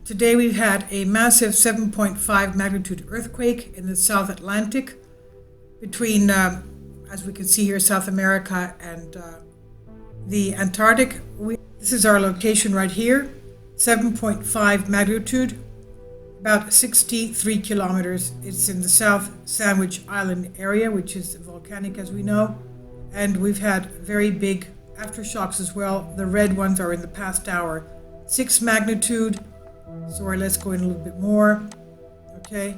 Today we've had a massive 7.5 magnitude earthquake in the South Atlantic between, as we can see here, South America and the Antarctic. This is our location right here, 7.5 magnitude, about 63 kilometers. It's in the South Sandwich Island area, which is volcanic as we know. And we've had very big aftershocks as well. The red ones are in the past hour. 6 magnitude. Sorry, let's go in a little bit more. Okay,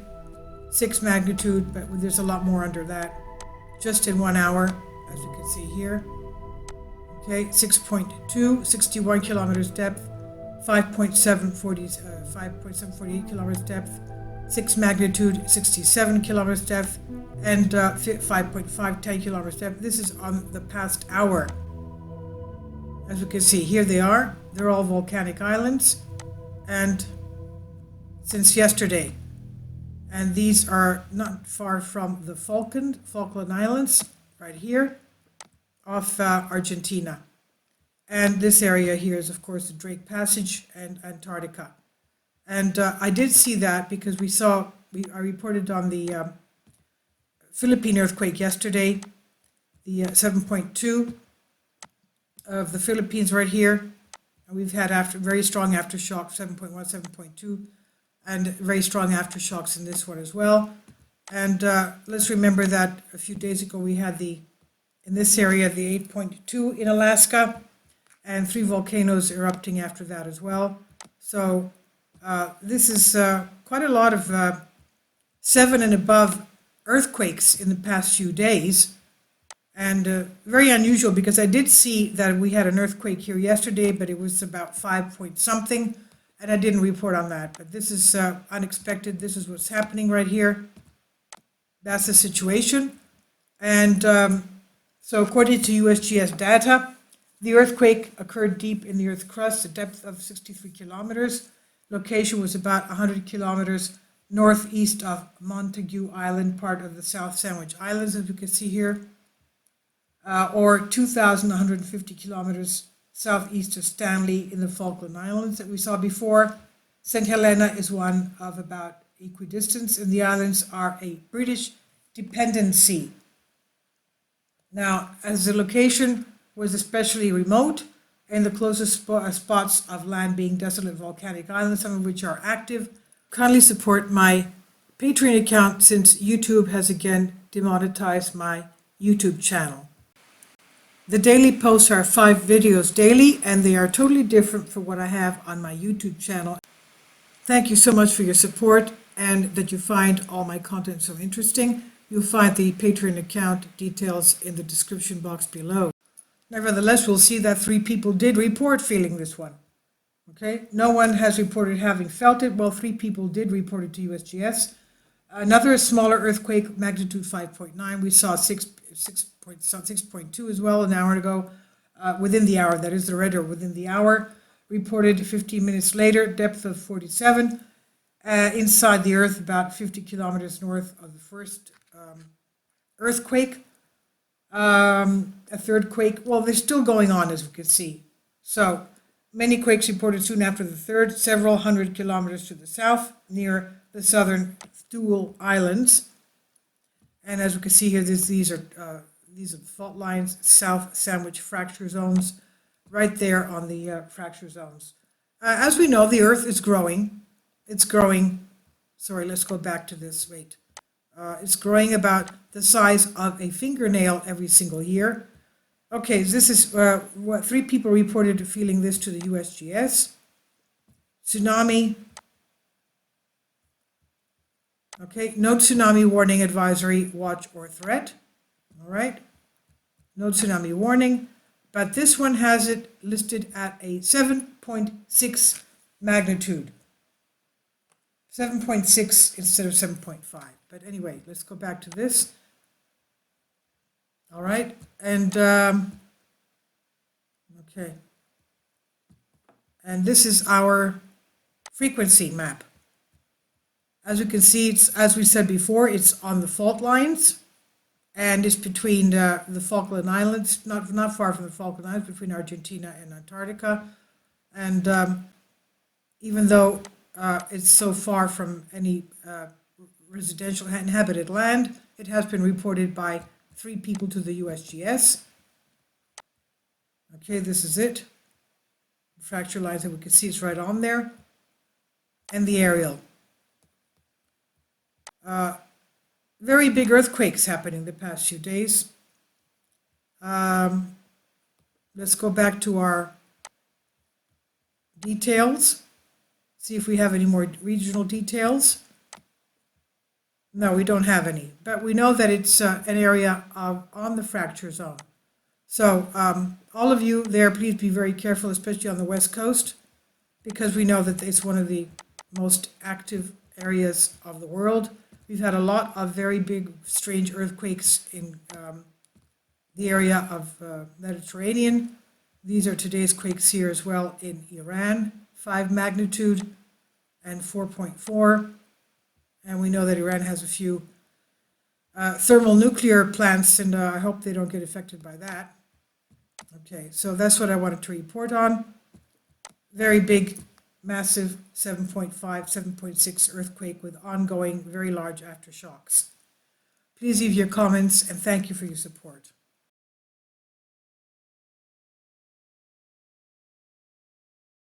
6 magnitude, but there's a lot more under that. Just in 1 hour, as you can see here. Okay, 6.2, 61 kilometers depth, 5.748 kilometers depth, 6 magnitude, 67 kilometers depth, and 5.5, 10 kilometers depth. This is on the past hour. As you can see, here they are. They're all volcanic islands, and since yesterday. And these are not far from the Falkland Islands, right here, off Argentina. And this area here is, of course, the Drake Passage and Antarctica. And I did see that because I reported on the Philippine earthquake yesterday, the 7.2 of the Philippines right here. And we've had very strong aftershock, 7.1, 7.2, and very strong aftershocks in this one as well. And let's remember that a few days ago we had in this area, the 8.2 in Alaska, and 3 volcanoes erupting after that as well. So this is quite a lot of 7 and above earthquakes in the past few days. And very unusual, because I did see that we had an earthquake here yesterday, but it was about 5 point something, and I didn't report on that. But this is unexpected. This is what's happening right here. That's the situation. And so according to USGS data, the earthquake occurred deep in the Earth's crust, a depth of 63 kilometers. Location was about 100 kilometers northeast of Montague Island, part of the South Sandwich Islands, as you can see here, or 2,150 kilometers southeast of Stanley in the Falkland Islands that we saw before. St. Helena is one of about equidistance, and the islands are a British dependency. Now, as the location was especially remote, and the closest spots of land being desolate volcanic islands, some of which are active, kindly support my Patreon account, since YouTube has again demonetized my YouTube channel. The daily posts are 5 videos daily, and they are totally different from what I have on my YouTube channel. Thank you so much for your support, and that you find all my content so interesting. You'll find the Patreon account details in the description box below. Nevertheless, we'll see that 3 people did report feeling this one. Okay, no one has reported having felt it. Well, 3 people did report it to USGS. Another smaller earthquake, magnitude 5.9. We saw 6.2 as well an hour ago, within the hour, that is the red, or within the hour. Reported 15 minutes later, depth of 47, inside the earth, about 50 kilometers north of the first earthquake. A third quake, well, they're still going on, as we can see. So many quakes reported soon after the third, several hundred kilometers to the south, near the southern Thule Islands. And as we can see here, these are the fault lines, South Sandwich fracture zones, right there on the fracture zones. As we know, the Earth is growing. It's growing. Sorry, let's go back to this. Wait. It's growing about the size of a fingernail every single year. Okay, so this is what 3 people reported feeling this to the USGS. Tsunami. Okay, no tsunami warning, advisory, watch, or threat. All right, no tsunami warning, but this one has it listed at a 7.6 magnitude. 7.6 instead of 7.5. But anyway, let's go back to this. All right, and okay, and this is our frequency map. As you can see, it's, as we said before, it's on the fault lines, and it's between the Falkland Islands, not far from the Falkland Islands, between Argentina and Antarctica. And even though it's so far from any residential inhabited land. It has been reported by 3 people to the USGS. Okay, this is it. Fracture lines that we can see, it's right on there. And the aerial. Very big earthquakes happening the past few days. Let's go back to our details. See if we have any more regional details. No, we don't have any, but we know that it's an area on the fracture zone. So all of you there, please be very careful, especially on the West Coast, because we know that it's one of the most active areas of the world. We've had a lot of very big, strange earthquakes in the area of Mediterranean. These are today's quakes here as well in Iran, 5 magnitude and 4.4. And we know that Iran has a few thermal nuclear plants, and I hope they don't get affected by that. Okay, so that's what I wanted to report on. Very big, massive 7.5, 7.6 earthquake with ongoing, very large aftershocks. Please leave your comments, and thank you for your support.